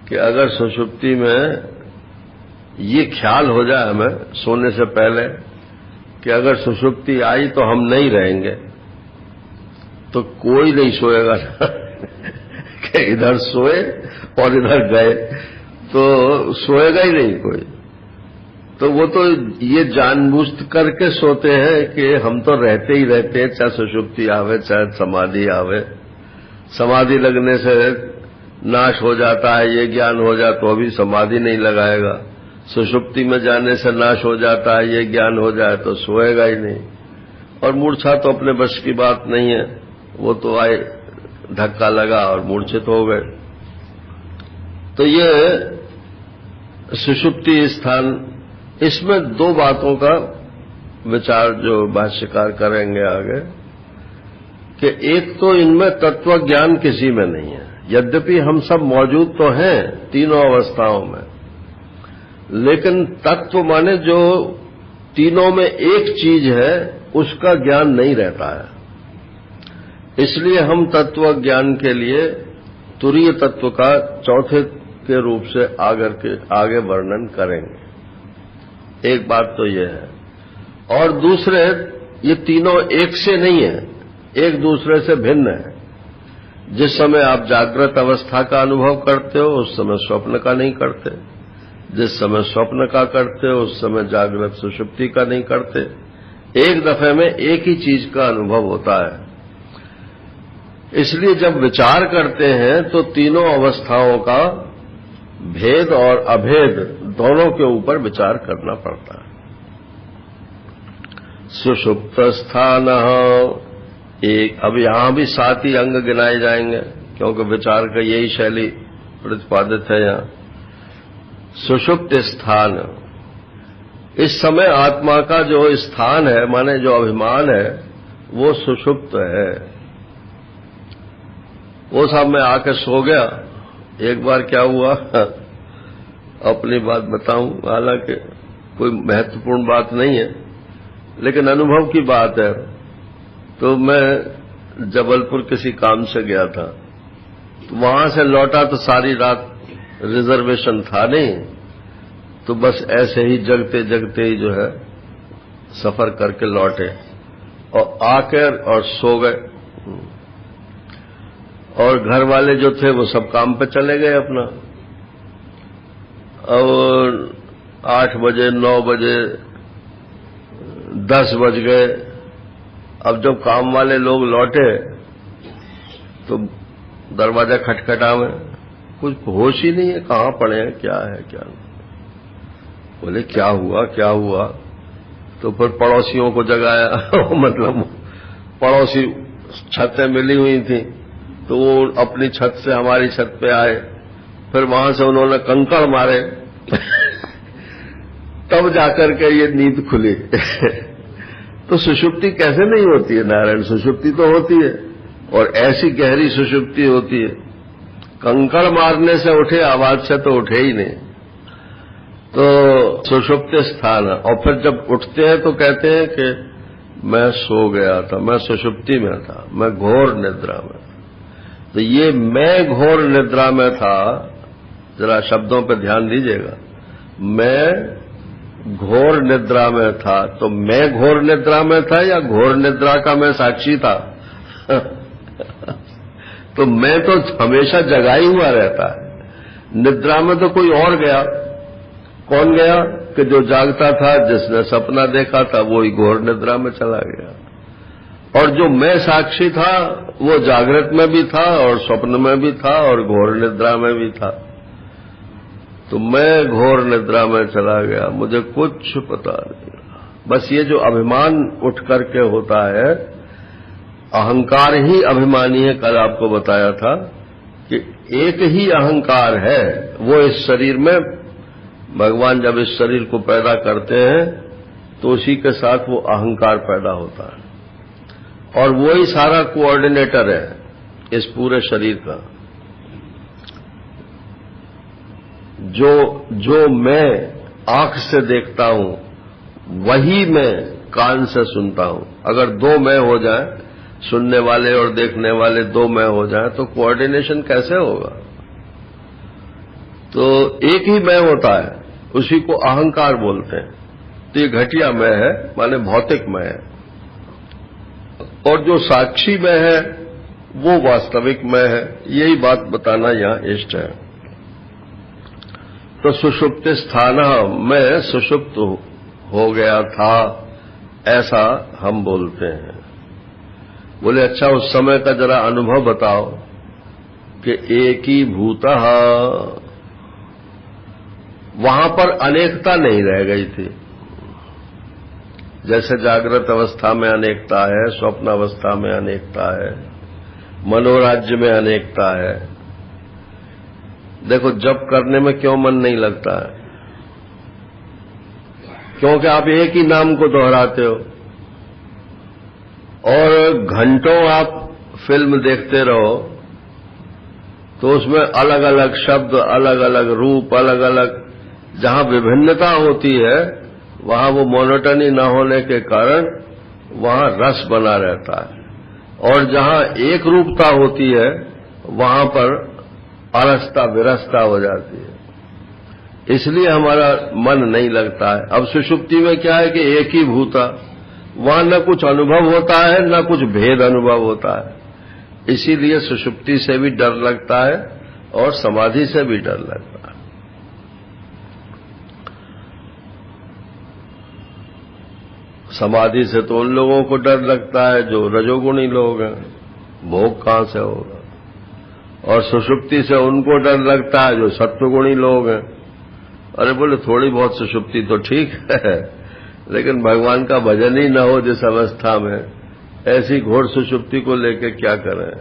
कि अगर सुषुप्ति में ये ख्याल हो जाए हमें सोने से पहले कि अगर सुषुप्ति आई तो हम नहीं रहेंगे, तो कोई नहीं सोएगा कि इधर सोए और इधर गए, तो सोएगा ही नहीं कोई। तो वो तो ये जानबूझ करके सोते हैं कि हम तो रहते ही रहते हैं, चाहे सुषुप्ति आवे चाहे समाधि आवे। समाधि लगने से नाश हो जाता है, ये ज्ञान हो जाए तो अभी समाधि नहीं लगाएगा। सुषुप्ति में जाने से नाश हो जाता है, ये ज्ञान हो जाए तो सोएगा ही नहीं। और मूर्छा तो अपने बस की बात नहीं है, वो तो आए धक्का लगा और मूर्छित हो गए। तो ये सुषुप्ति स्थान, इसमें दो बातों का विचार जो भाष्यकार करेंगे आगे, कि एक तो इनमें तत्व ज्ञान किसी में नहीं है, यद्यपि हम सब मौजूद तो हैं तीनों अवस्थाओं में, लेकिन तत्व माने जो तीनों में एक चीज है उसका ज्ञान नहीं रहता है। इसलिए हम तत्व ज्ञान के लिए तुरीय तत्व का चौथे के रूप से आगे वर्णन करेंगे। एक बात तो यह है। और दूसरे, ये तीनों एक से नहीं है, एक दूसरे से भिन्न है। जिस समय आप जागृत अवस्था का अनुभव करते हो उस समय स्वप्न का नहीं करते, जिस समय स्वप्न का करते हो उस समय जागृत सुषुप्ति का नहीं करते। एक दफे में एक ही चीज का अनुभव होता है। इसलिए जब विचार करते हैं तो तीनों अवस्थाओं का भेद और अभेद दोनों के ऊपर विचार करना पड़ता है। सुषुप्त स्थान एक, अब यहां भी 7 ही अंग गिनाए जाएंगे क्योंकि विचार का यही शैली प्रतिपादित है यहां। सुषुप्त स्थान, इस समय आत्मा का जो स्थान है माने जो अभिमान है वो सुषुप्त है। वो साहब मैं आके सो गया, एक बार क्या हुआ अपनी बात बताऊं, हालांकि कोई महत्वपूर्ण बात नहीं है लेकिन अनुभव की बात है। तो मैं जबलपुर किसी काम से गया था, तो वहां से लौटा तो सारी रात रिजर्वेशन था नहीं, तो बस ऐसे ही जगते जगते ही जो है सफर करके लौटे और आकर और सो गए। और घर वाले जो थे वो सब काम पे चले गए अपना। और 8 बजे 9 बजे 10 बज गए। अब जब काम वाले लोग लौटे तो दरवाजा खटखटावे, कुछ होश ही नहीं है, कहां पड़े हैं, क्या है क्या नहीं। बोले क्या हुआ क्या हुआ, तो फिर पड़ोसियों को जगाया मतलब पड़ोसी छतें मिली हुई थी तो वो अपनी छत से हमारी छत पे आए, फिर वहां से उन्होंने कंकड़ मारे तब जाकर के ये नींद खुली तो सुषुप्ति कैसे नहीं होती है नारायण, सुषुप्ति तो होती है और ऐसी गहरी सुषुप्ति होती है। कंकड़ मारने से उठे, आवाज से तो उठे ही नहीं। तो सुषुप्त स्थान है। और फिर जब उठते हैं तो कहते हैं कि मैं सो गया था, मैं सुषुप्ति में था, मैं घोर निद्रा में। तो ये मैं घोर निद्रा में था, जरा शब्दों पर ध्यान दीजिएगा। मैं घोर निद्रा में था, तो मैं घोर निद्रा में था या घोर निद्रा का मैं साक्षी था तो मैं तो हमेशा जगा ही हुआ रहता है, निद्रा में तो कोई और गया। कौन गया कि जो जागता था, जिसने सपना देखा था, वो ही घोर निद्रा में चला गया। और जो मैं साक्षी था वो जागृत में भी था और स्वप्न में भी था और घोर निद्रा में भी था। तो मैं घोर निद्रा में चला गया, मुझे कुछ पता नहीं। बस ये जो अभिमान उठ करके होता है, अहंकार ही अभिमानी है। कल आपको बताया था कि एक ही अहंकार है, वो इस शरीर में, भगवान जब इस शरीर को पैदा करते हैं तो उसी के साथ वो अहंकार पैदा होता है और वो ही सारा कोऑर्डिनेटर है इस पूरे शरीर का। जो मैं आंख से देखता हूं वही मैं कान से सुनता हूं। अगर दो मैं हो जाए, सुनने वाले और देखने वाले दो मैं हो जाए, तो कोऑर्डिनेशन कैसे होगा? तो एक ही मैं होता है, उसी को अहंकार बोलते हैं। तो ये घटिया मैं है, माने भौतिक मैं है। और जो साक्षी मैं है वो वास्तविक मैं है। यही बात बताना यहां इष्ट है। तो सुषुप्ति स्थान, मैं सुषुप्त हो गया था, ऐसा हम बोलते हैं। बोले अच्छा, उस समय का जरा अनुभव बताओ कि एकीभूतः, वहां पर अनेकता नहीं रह गई थी। जैसे जागृत अवस्था में अनेकता है, स्वप्न अवस्था में अनेकता है, मनोराज्य में अनेकता है। देखो, जप करने में क्यों मन नहीं लगता है? क्योंकि आप एक ही नाम को दोहराते हो और घंटों आप फिल्म देखते रहो तो उसमें अलग अलग शब्द, अलग अलग रूप, अलग अलग, जहां विभिन्नता होती है वहां वो मोनोटनी न होने के कारण वहां रस बना रहता है। और जहां एक रूपता होती है वहां पर अलसता विरसता हो जाती है। इसलिए हमारा मन नहीं लगता है। अब सुषुप्ति में क्या है कि एक ही भूता, वहां न कुछ अनुभव होता है न कुछ भेद अनुभव होता है। इसीलिए सुषुप्ति से भी डर लगता है और समाधि से भी डर लगता है। समाधि से तो उन लोगों को डर लगता है जो रजोगुणी लोग हैं, भोग कहां से होगा। और सुषुप्ति से उनको डर लगता है जो सत्वगुणी लोग हैं। अरे बोले, थोड़ी बहुत सुषुप्ति तो ठीक है, लेकिन भगवान का भजन ही न हो जिस अवस्था में, ऐसी घोर सुषुप्ति को लेकर क्या करें।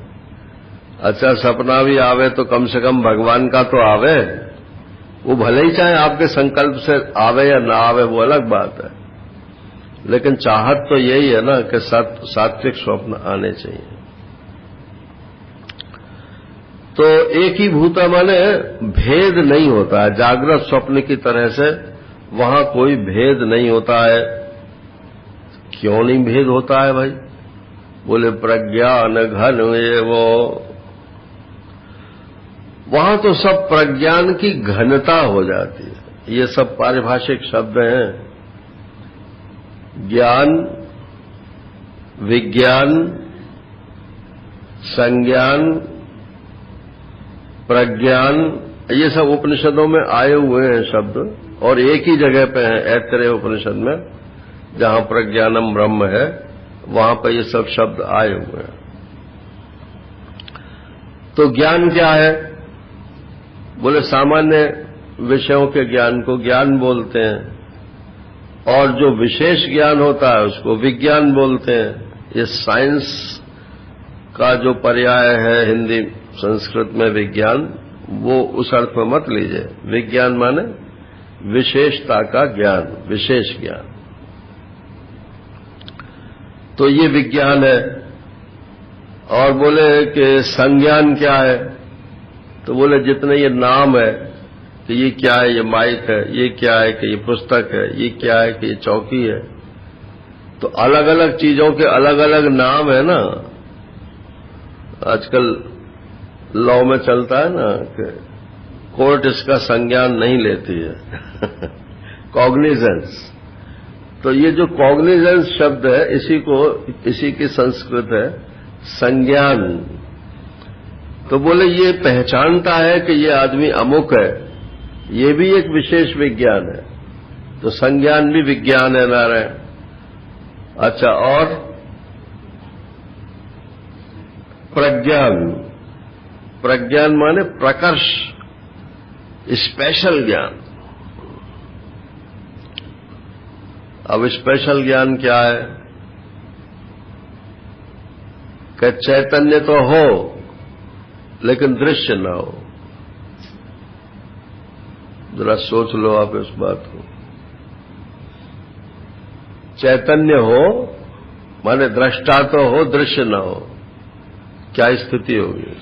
अच्छा, सपना भी आवे तो कम से कम भगवान का तो आवे। वो भले ही चाहे आपके संकल्प से आवे या ना आवे, वो अलग बात है, लेकिन चाहत तो यही है ना कि सात्विक स्वप्न आने चाहिए। तो एक ही भूता माने भेद नहीं होता है। जागृत स्वप्न की तरह से वहां कोई भेद नहीं होता है। क्यों नहीं भेद होता है भाई? बोले प्रज्ञान घन ये वो, वहां तो सब प्रज्ञान की घनता हो जाती है। ये सब पारिभाषिक शब्द हैं। ज्ञान, विज्ञान, संज्ञान, प्रज्ञान, ये सब उपनिषदों में आए हुए हैं शब्द, और एक ही जगह पे हैं ऐतरेय उपनिषद में, जहां प्रज्ञानम ब्रह्म है, वहां पर ये सब शब्द आए हुए हैं। तो ज्ञान क्या है? बोले सामान्य विषयों के ज्ञान को ज्ञान बोलते हैं, और जो विशेष ज्ञान होता है उसको विज्ञान बोलते हैं। ये साइंस का जो पर्याय है हिंदी संस्कृत में विज्ञान, वो उस अर्थ में मत लीजिए। विज्ञान माने विशेषता का ज्ञान, विशेष ज्ञान। तो ये विज्ञान है। और बोले कि संज्ञान क्या है? तो बोले जितने ये नाम है कि ये क्या है, ये माइक है, ये क्या है कि ये पुस्तक है, ये क्या है कि ये चौकी है। तो अलग अलग चीजों के अलग अलग नाम है ना। आजकल लॉ में चलता है ना कि कोर्ट इसका संज्ञान नहीं लेती है कॉग्निजेंस। तो ये जो कॉग्निजेंस शब्द है, इसी की संस्कृत है संज्ञान। तो बोले ये पहचानता है कि ये आदमी अमुक है, ये भी एक विशेष विज्ञान है। तो संज्ञान भी विज्ञान है नारायण। अच्छा, और प्रज्ञान, प्रज्ञान माने प्रकर्ष, स्पेशल ज्ञान। अब स्पेशल ज्ञान क्या है? कि चैतन्य तो हो लेकिन दृश्य न हो। जरा सोच लो आप इस बात को। चैतन्य हो माने दृष्टा तो हो, दृश्य न हो, क्या स्थिति होगी?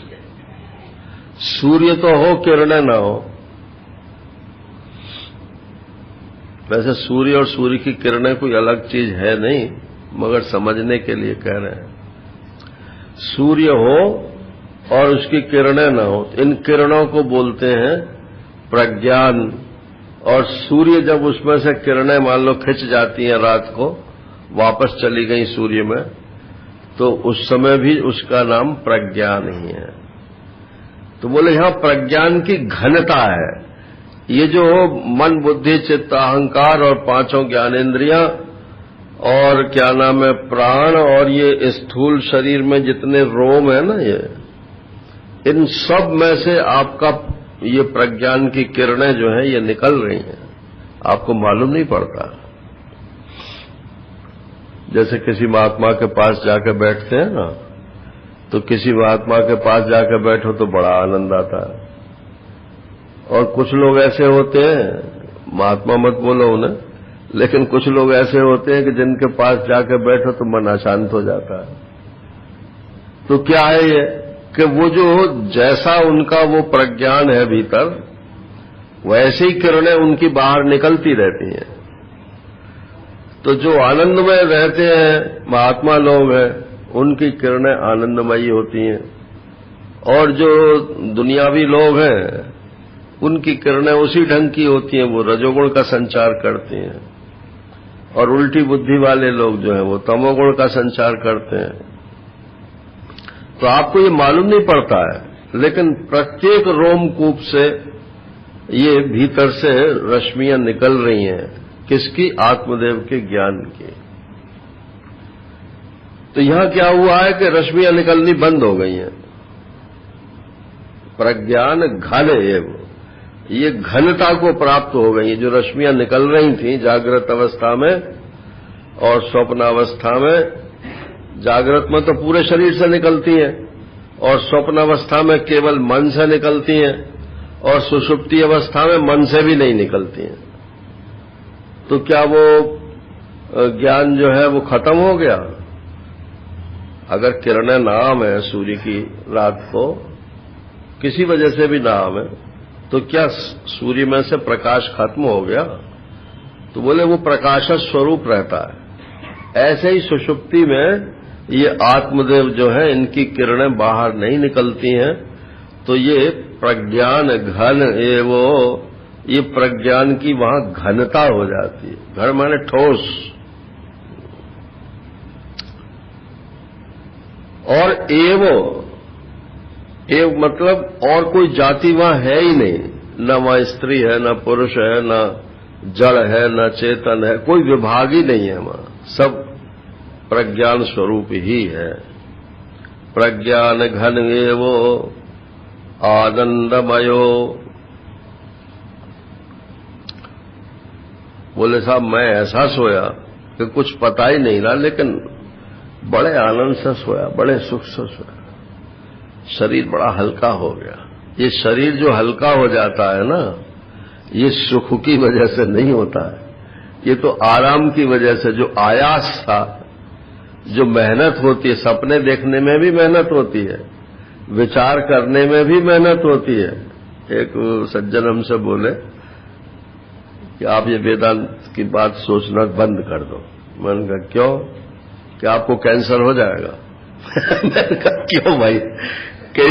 सूर्य तो हो, किरणें न हो। वैसे सूर्य और सूर्य की किरणें कोई अलग चीज है नहीं, मगर समझने के लिए कह रहे हैं। सूर्य हो और उसकी किरणें न हो, इन किरणों को बोलते हैं प्रज्ञान। और सूर्य जब उसमें से किरणें मान लो खिंच जाती हैं, रात को वापस चली गई सूर्य में, तो उस समय भी उसका नाम प्रज्ञान ही है। तो बोले यहां प्रज्ञान की घनता है। ये जो मन, बुद्धि, चित्त, अहंकार और पांचों ज्ञानेंद्रियां और क्या नाम है प्राण और ये स्थूल शरीर में जितने रोम है ना, ये इन सब में से आपका ये प्रज्ञान की किरणें जो है ये निकल रही हैं, आपको मालूम नहीं पड़ता। जैसे किसी महात्मा के पास जाकर बैठते हैं ना, तो किसी महात्मा के पास जाकर बैठो तो बड़ा आनंद आता है। और कुछ लोग ऐसे होते हैं, महात्मा मत बोलो उन्हें, लेकिन कुछ लोग ऐसे होते हैं कि जिनके पास जाकर बैठो तो मन अशांत हो जाता है। तो क्या है ये कि वो जो जैसा उनका वो प्रज्ञान है भीतर, वैसे ही किरणें उनकी बाहर निकलती रहती हैं। तो जो आनंदमय रहते हैं महात्मा लोग हैं, उनकी किरणें आनंदमयी होती हैं। और जो दुनियावी लोग हैं, उनकी किरणें उसी ढंग की होती हैं, वो रजोगुण का संचार करती हैं। और उल्टी बुद्धि वाले लोग जो हैं वो तमोगुण का संचार करते हैं। तो आपको ये मालूम नहीं पड़ता है, लेकिन प्रत्येक रोमकूप से ये भीतर से रश्मियां निकल रही हैं। किसकी? आत्मदेव के ज्ञान की। तो यहां क्या हुआ है कि रश्मियां निकलनी बंद हो गई हैं। प्रज्ञान घन एवं, ये घनता को प्राप्त हो गई। जो रश्मियां निकल रही थी जागृत अवस्था में और स्वप्नावस्था में, जागृत में तो पूरे शरीर से निकलती हैं और स्वप्न अवस्था में केवल मन से निकलती हैं और सुषुप्ति अवस्था में मन से भी नहीं निकलती हैं। तो क्या वो ज्ञान जो है वो खत्म हो गया? अगर किरणें नाम है सूर्य की रात को, किसी वजह से भी नाम है, तो क्या सूर्य में से प्रकाश खत्म हो गया? तो बोले वो प्रकाश स्वरूप रहता है। ऐसे ही सुषुप्ति में ये आत्मदेव जो है, इनकी किरणें बाहर नहीं निकलती हैं। तो ये प्रज्ञान घन ये प्रज्ञान की वहां घनता हो जाती है। घन माने ठोस। और एव मतलब और कोई जाति वहां है ही नहीं, न वहां स्त्री है, न पुरुष है, न जड़ है, न चेतन है, कोई विभाग ही नहीं है वहां, सब प्रज्ञान स्वरूप ही है। प्रज्ञान घन एवो आनंदमयो। बोले साहब मैं ऐसा सोया कि कुछ पता ही नहीं रहा, लेकिन बड़े आनंद से सोया, बड़े सुख से सोया, शरीर बड़ा हल्का हो गया। ये शरीर जो हल्का हो जाता है ना, ये सुख की वजह से नहीं होता है, ये तो आराम की वजह से। जो आयास था, जो मेहनत होती है, सपने देखने में भी मेहनत होती है, विचार करने में भी मेहनत होती है। एक सज्जन हमसे बोले कि आप ये वेदांत की बात सोचना बंद कर दो। मैंने कहा क्यों? कि आपको कैंसर हो जाएगा। मैंने कहा क्यों भाई? कि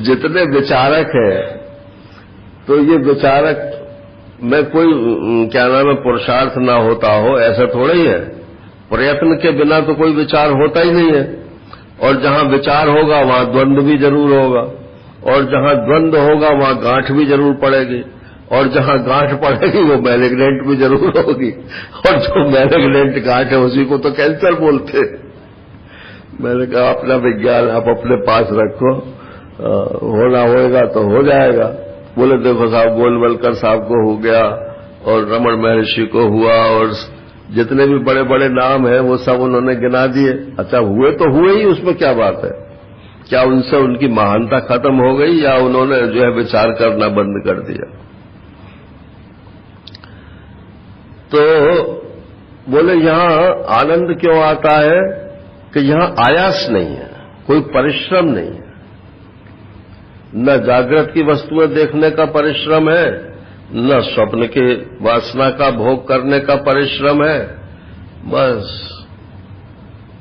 जितने विचारक हैं, तो ये विचारक में कोई क्या नाम है पुरुषार्थ ना होता हो, ऐसा थोड़ा ही है। प्रयत्न के बिना तो कोई विचार होता ही नहीं है। और जहां विचार होगा वहां द्वंद्व भी जरूर होगा, और जहां द्वंद्व होगा वहां गांठ भी जरूर पड़ेगी। और जहां गांठ पड़ेगी वो मैलिग्नेंट भी जरूर होगी, और जो मैलिग्नेंट गांठ है उसी को तो कैंसर बोलते। मैंने कहा अपना विज्ञान आप अपने पास रखो, होना होएगा तो हो जाएगा। बोले देखो साहब, गोलवलकर साहब को हो गया और रमन महर्षि को हुआ, और जितने भी बड़े बड़े नाम हैं वो सब उन्होंने गिना दिए। अच्छा हुए तो हुए ही, उसमें क्या बात है? क्या उनसे उनकी महानता खत्म हो गई, या उन्होंने जो है विचार करना बंद कर दिया? तो बोले यहां आनंद क्यों आता है कि यहां आयास नहीं है, कोई परिश्रम नहीं है। न जागृत की वस्तुएं देखने का परिश्रम है, न स्वप्न के वासना का भोग करने का परिश्रम है। बस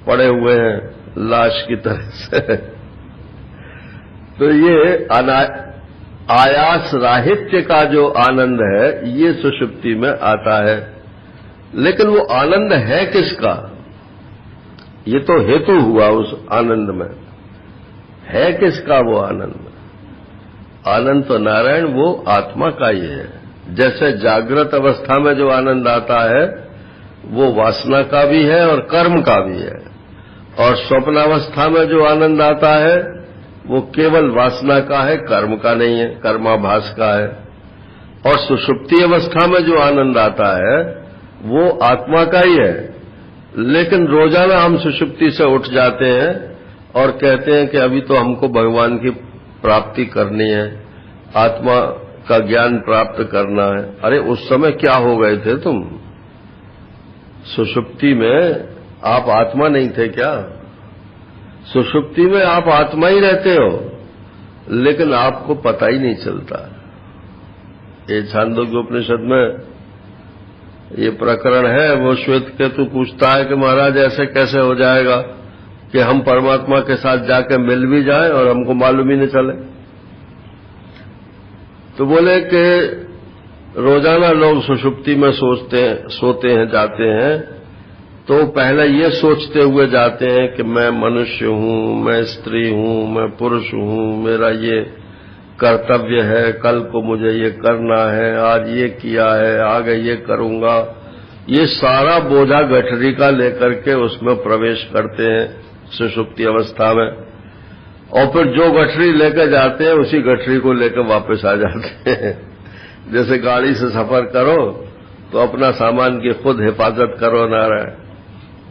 पड़े हुए हैं लाश की तरह से। तो ये आयास राहित्य का जो आनंद है ये सुषुप्ति में आता है। लेकिन वो आनंद है किसका? ये तो हेतु हुआ उस आनंद में, है किसका वो आनंद? आनंद तो नारायण वो आत्मा का ही है। जैसे जागृत अवस्था में जो आनंद आता है वो वासना का भी है और कर्म का भी है, और स्वप्नावस्था में जो आनंद आता है वो केवल वासना का है, कर्म का नहीं है, कर्माभास का है। और सुषुप्ति अवस्था में जो आनंद आता है वो आत्मा का ही है। लेकिन रोजाना हम सुषुप्ति से उठ जाते हैं और कहते हैं कि अभी तो हमको भगवान की प्राप्ति करनी है, आत्मा का ज्ञान प्राप्त करना है। अरे उस समय क्या हो गए थे तुम? सुषुप्ति में आप आत्मा नहीं थे क्या? सुषुप्ति में आप आत्मा ही रहते हो, लेकिन आपको पता ही नहीं चलता। ये छांदोग्य उपनिषद में ये प्रकरण है। वो श्वेत केतु पूछता है कि महाराज ऐसे कैसे हो जाएगा कि हम परमात्मा के साथ जाके मिल भी जाएं और हमको मालूम ही नहीं चले? तो बोले कि रोजाना लोग सुषुप्ति में सोते हैं, जाते हैं, तो पहले ये सोचते हुए जाते हैं कि मैं मनुष्य हूं, मैं स्त्री हूं, मैं पुरुष हूं, मेरा ये कर्तव्य है, कल को मुझे ये करना है, आज ये किया है, आगे ये करूंगा। ये सारा बोझा गठरी का लेकर के उसमें प्रवेश करते हैं सुषुप्ति अवस्था में, और फिर जो गठरी लेकर जाते हैं उसी गठरी को लेकर वापस आ जाते हैं। जैसे गाड़ी से सफर करो तो अपना सामान की खुद हिफाजत करो नारायण,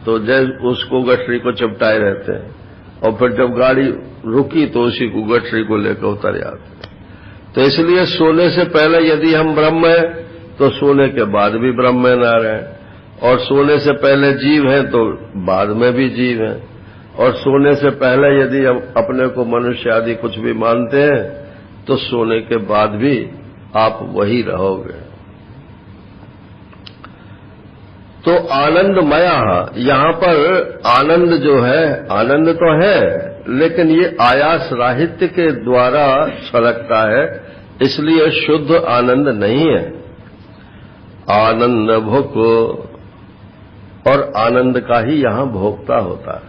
तो जैसे उसको गठरी को चिपटाए रहते हैं, और फिर जब गाड़ी रुकी तो उसी को गठरी को लेकर उतर जाते हैं। तो इसलिए सोने से पहले यदि हम ब्रह्म हैं तो सोने के बाद भी ब्रह्म है नारायण, और सोने से पहले जीव हैं तो बाद में भी जीव हैं, और सोने से पहले यदि हम अपने को मनुष्य आदि कुछ भी मानते हैं तो सोने के बाद भी आप वही रहोगे। तो आनंदमया, यहां पर आनंद जो है, आनंद तो है लेकिन ये आयास राहित्य के द्वारा छलकता है, इसलिए शुद्ध आनंद नहीं है। आनंद भोग, और आनंद का ही यहां भोक्ता होता है,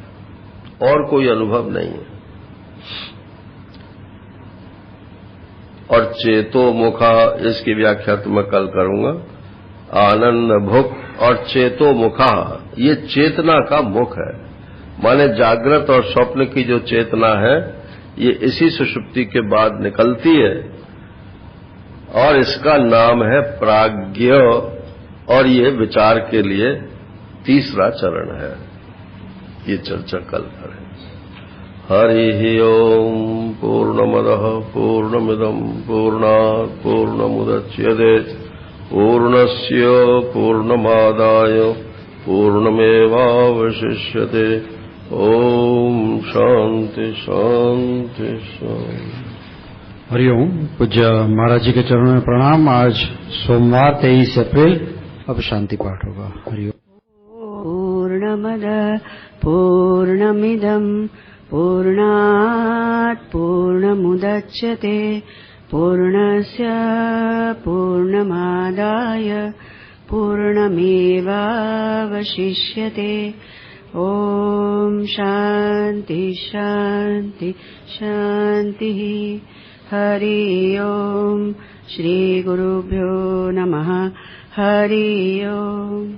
और कोई अनुभव नहीं है। और चेतो मुखा, इसकी व्याख्या तो मैं कल करूंगा। आनंद भुक और चेतो मुखा, ये चेतना का मुख है। माने जागृत और स्वप्न की जो चेतना है ये इसी सुषुप्ति के बाद निकलती है, और इसका नाम है प्राज्ञ, और ये विचार के लिए तीसरा चरण है। ये चर्चा कल करें। हरि ओम। पूर्णमदः पूर्णमिदं पूर्णात् पूर्णमुदच्यते पूर्णस्य पूर्णमादाय पूर्णमेवावशिष्यते। ओम शांति शांति शांति। हरिओम। पूज्य महाराज जी के चरणों में प्रणाम। आज सोमवार 23 अप्रैल, अब शांति पाठ होगा। हरिओम। पूर्णमद पूर्णमिदं पूर्णात् पूर्णमुदच्यते पूर्णस्य पूर्णमादाय पूर्णमेवावशिष्यते। ओम शांति शांति शांति। हरि ओम। श्रीगुरुभ्यो नमः हरि ओम्।